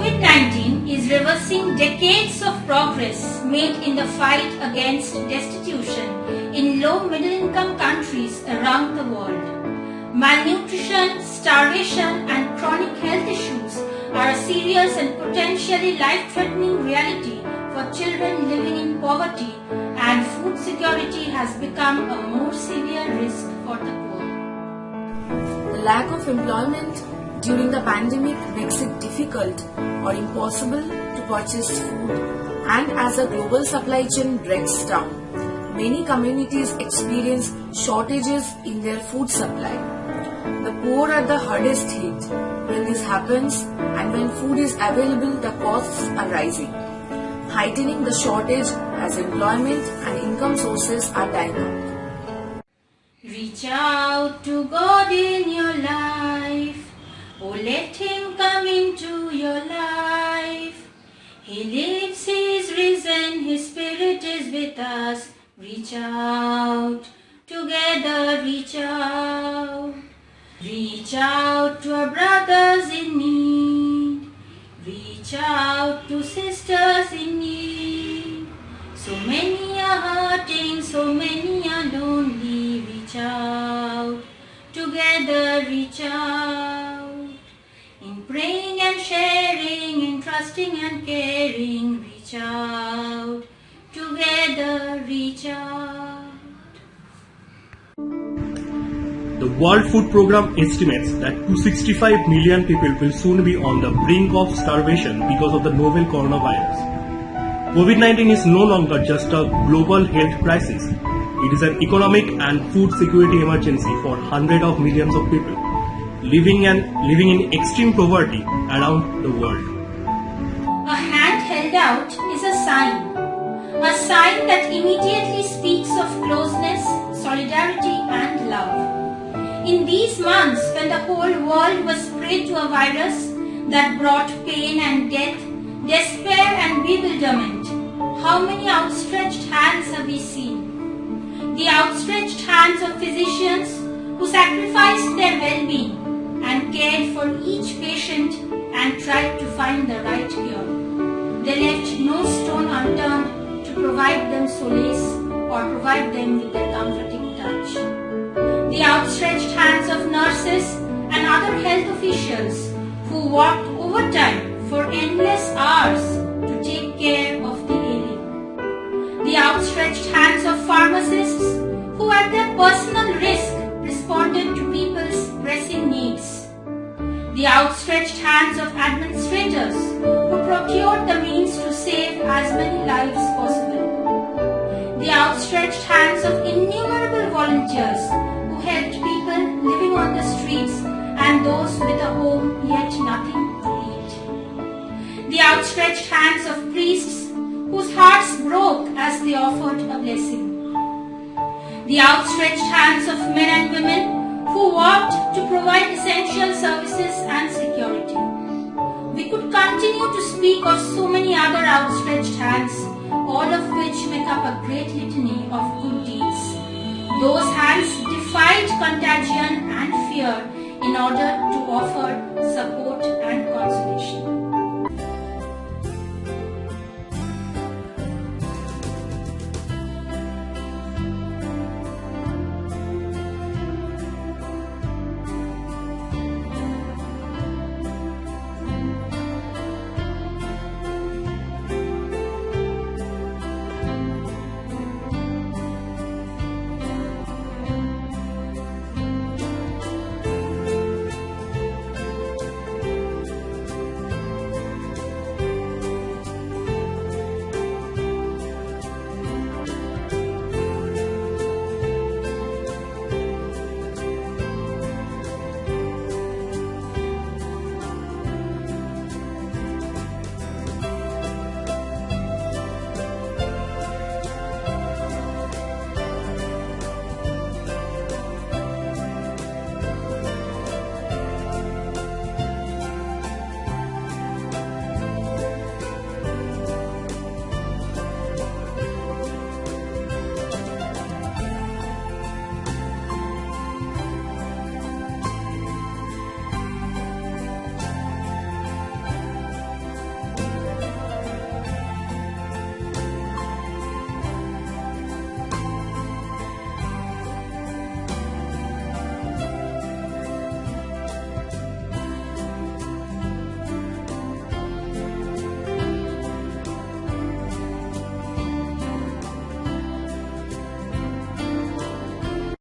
COVID-19 is reversing decades of progress made in the fight against destitution in low-middle-income countries around the world. Malnutrition, starvation, and chronic health issues are a serious and potentially life-threatening reality for children living in poverty, and food security has become a more severe risk for the poor. The lack of employment during the pandemic makes it difficult or impossible to purchase food, and as the global supply chain breaks down, many communities experience shortages in their food supply. The poor are the hardest hit when this happens, and when food is available, the costs are rising, heightening the shortage as employment and income sources are dying out. Reach out to God in your life. Oh, let Him come into your life. He lives, He is risen, His Spirit is with us. Reach out, together reach out. Reach out to our brothers in need. Reach out to sisters in need. So many are hurting, so many are lonely. Reach out, together reach out. In praying and sharing, in trusting and caring, reach out, together reach out. The World Food Programme estimates that 265 million people will soon be on the brink of starvation because of the novel coronavirus. COVID-19 is no longer just a global health crisis. It is an economic and food security emergency for hundreds of millions of people living in extreme poverty around the world. A hand held out is a sign that immediately speaks of closeness, solidarity, and love. In these months, when the whole world was prey to a virus that brought pain and death, despair and bewilderment, how many outstretched hands have we seen? The outstretched hands of physicians who sacrificed their well-being and cared for each patient and tried to find the right cure. They left no stone unturned to provide them solace or provide them with their comforting touch. The outstretched hands of nurses and other health officials who worked overtime for endless hours to take care of the ailing. The outstretched hands of pharmacists who at their personal risk responded to people's pressing needs. The outstretched hands of administrators who procured the means to save as many lives possible. The outstretched hands of innumerable volunteers who helped people living on the streets and those with a home yet nothing to eat. The outstretched hands of priests whose hearts broke as they offered a blessing. The outstretched hands of men and women who worked to provide essential services and security. We could continue to speak of so many other outstretched hands, all of which make up a great litany of good deeds. Those hands defied contagion and fear in order to offer support